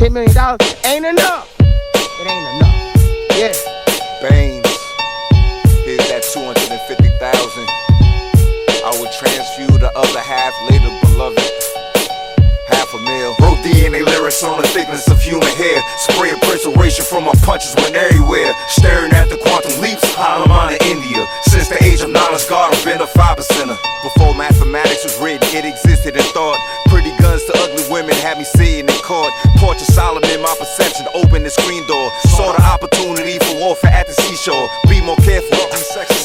$10 million ain't enough. It ain't enough. Yeah. Baines, here's that 250,000. I will transfuse the other half later, beloved. $500,000. Wrote DNA lyrics on the thickness of human hair. Spray perspiration from my punches went everywhere. Staring at the quantum leaps, Hanuman in India. Since the age of knowledge, God, I've been a 5%er. Before mathematics was written, it existed in thought. Pretty guns to ugly women had me sitting in court. Porch of Solomon, my perception opened the screen door. Saw the opportunity for warfare at the seashore. Be more careful,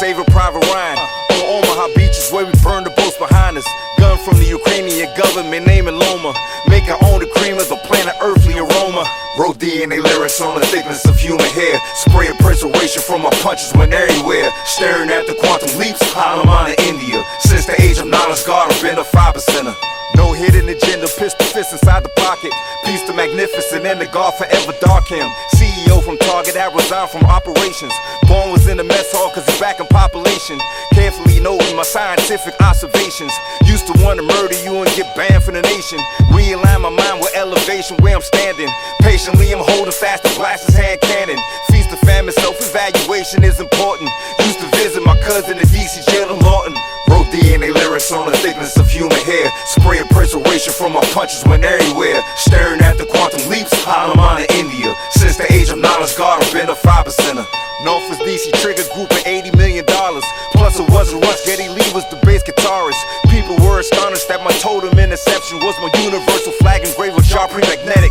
save a private Ryan. On Omaha beaches where we burn the boats behind us. Gun from the Ukrainian government, name it Loma. Make our own the cream of the planet, earthly aroma. Wrote DNA lyrics on the thickness of human hair. Spray perspiration from my punches went everywhere. Staring at the quantum leaps, Hanuman in India. Since the age of knowledge, God, I've been a 5%er. No hidden agenda, pistol fist inside the pocket. Peace to magnificent and the God forever dark him. CEO from Target that resigned from operations. Born was in the mess hall cause he's back in population. Carefully noting my scientific observations. Used to want to murder you and get banned from the nation. Realign my mind with elevation where I'm standing. Patiently I'm holding fast to blast his hand cannon. Feast the famine, self-evaluation is important. Used to visit my cousin in DC jail in Lawton. Wrote DNA lyrics on the thickness of human hair. Spray perspiration from my punches went everywhere. Staring at the quantum leaps, Hanuman in India. Since the age of knowledge, God, I've been a 5%er. Northwest DC triggered group of $80 million. Plus it wasn't Russ, Geddy Lee was the bass guitarist. People were astonished that my totem interception was my universal flag engraved with sharp pre-magnetic.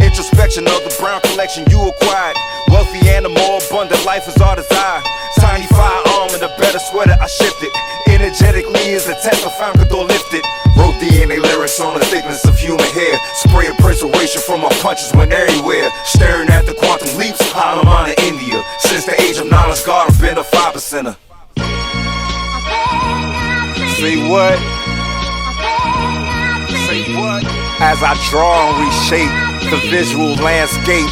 Introspection of the brown collection you acquired. Wealthy and a more abundant life is our desire. Tiny firearm and a better sweater I shifted. Energetically is the test I found could door lifted. Wrote DNA lyrics on the thickness of human hair. Spray perspiration from my punches went everywhere. Staring at the quantum leaps, Hanuman in India. Since the age of knowledge, God, I've been a 5%er. Say what? Say what? As I draw and reshape the visual landscape.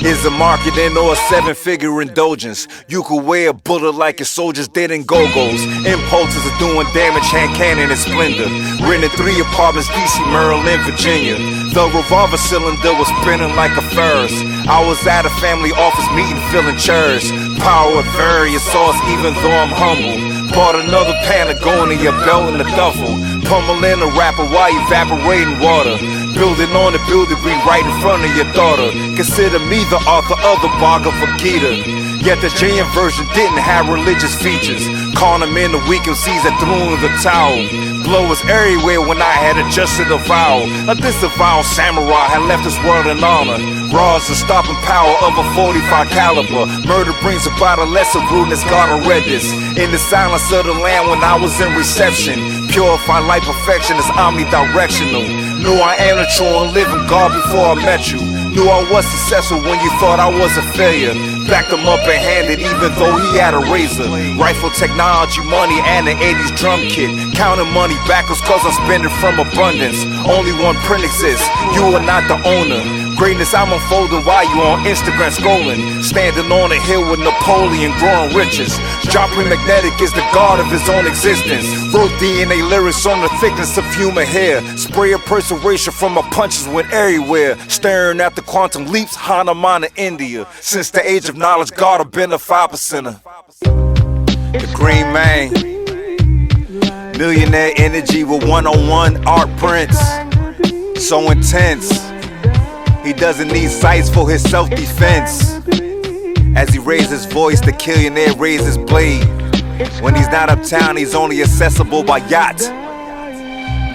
Is a marketing or a 7-figure indulgence. You could wear a bullet like your soldiers did in go-go's. Impulses are doing damage, hand cannon and splendor. Renting 3 apartments, DC, Maryland, Virginia. The revolver cylinder was spinning like a Ferris. I was at a family office meeting, filling chairs. Power of various sorts, even though I'm humble. Bought another pan of going in your belt in the duffel. Pummeling a rapper while evaporating water. Building on the building, be right in front of your daughter. Consider me the author of the Bhagavad Gita. Yet the Jain version didn't have religious features. Calling them in the weak MCs that threw in the towel. Blow was everywhere when I had adjusted a vow. A disavowed samurai had left this world in honor. Raw is the stopping power of a 45 caliber. Murder brings about a lesser rudeness, God, I read this. In the silence of the land when I was in reception. Purified light perfection is omnidirectional. Knew I am the true and living God before I met you. Knew I was successful when you thought I was a failure. Backed him up and handed even though he had a razor. Rifle technology, money, and an 80s drum kit. Counting money backwards cause I'm spending from abundance. Only one print exists, you are not the owner. Greatness I'm unfolding while you on Instagram scrolling. Standing on a hill with Napoleon growing riches. Dropping magnetic is the god of his own existence. Wrote DNA lyrics on the thickness of human hair. Spray of perspiration from my punches went everywhere. Staring at the quantum leaps, Hanuman in India. Since the age of knowledge, God, I've been a 5%er. The Green Man. Millionaire energy with one-on-one art prints. So intense. He doesn't need sights for his self-defense. As he raises his voice, the killionaire raises his blade. When he's not uptown, he's only accessible by yacht.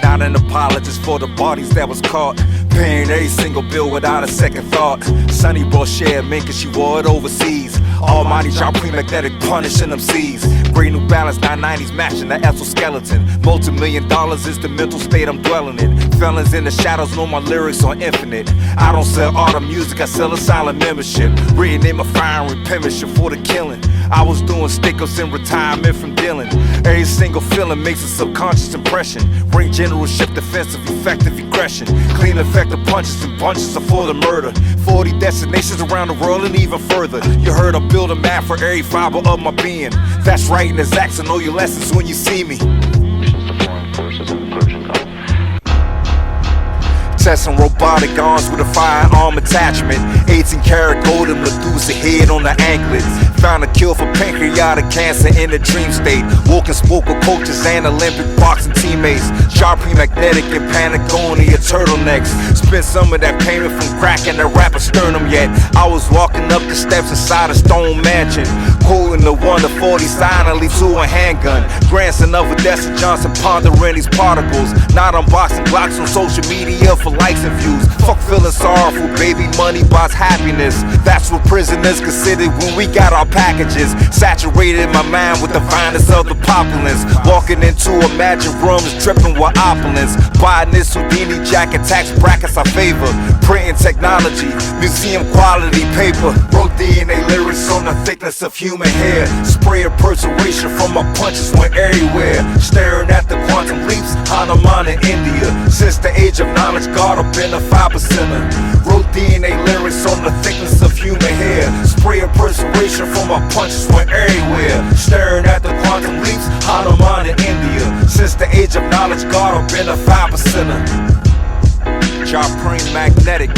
Not an apologist for the bodies that was caught. Paying every single bill without a second thought. Sonny brought share mint cause she wore it overseas. Almighty drop pre-magnetic punishing them seas. Great New Balance 990s matching the exoskeleton. Multi-million dollars is the mental state I'm dwelling in. Felons in the shadows know my lyrics are infinite. I don't sell art or music, I sell a silent membership. Written in my fire and penmanship for the killing. I was doing stick-ups in retirement from dealing. Every single feeling makes a subconscious impression. Bring generalship, defensive, effective aggression. Clean effective punches and bunches are for the murder. 40 destinations around the world and even further. You heard I build a map for every fiber of my being. That's right in his acts, I know your lessons when you see me. Testing robotic arms with a firearm attachment. 18 karat gold and Medusa head on the anklets. Found a cure for pancreatic cancer in a dream state. Woke and spoke with coaches and Olympic boxing teammates. Sharpie magnetic and Patagonia turtlenecks. Spent some of that payment from cracking the rapper sternum yet. I was walking up the steps inside a stone mansion. Holding the 1-40 silently to a handgun. Grandson of Odessa Johnson pondering these particles. Not unboxing Glocks on social media for likes and views. Fuck feeling sorrowful, baby, money buys happiness. That's what prisoners considered when we got our packages. Saturated my mind with the finest of the populace. Walking into a magic room is dripping with opulence. Buying this Houdini jacket, tax brackets I favor. Printing technology, museum quality paper. Wrote DNA lyrics on the thickness of human hair. Spray of persuasion from my punches went everywhere. Staring at the quantum leaps, Hanuman in India. Since the age of knowledge, God up in a 5%er. Wrote DNA lyrics on the thickness of human hair. Spray of persuasion from my punches went everywhere. Staring at the quantum leaps, Hanuman in India. Since the age of knowledge, God up in a 5%er. Sharpie magnetic.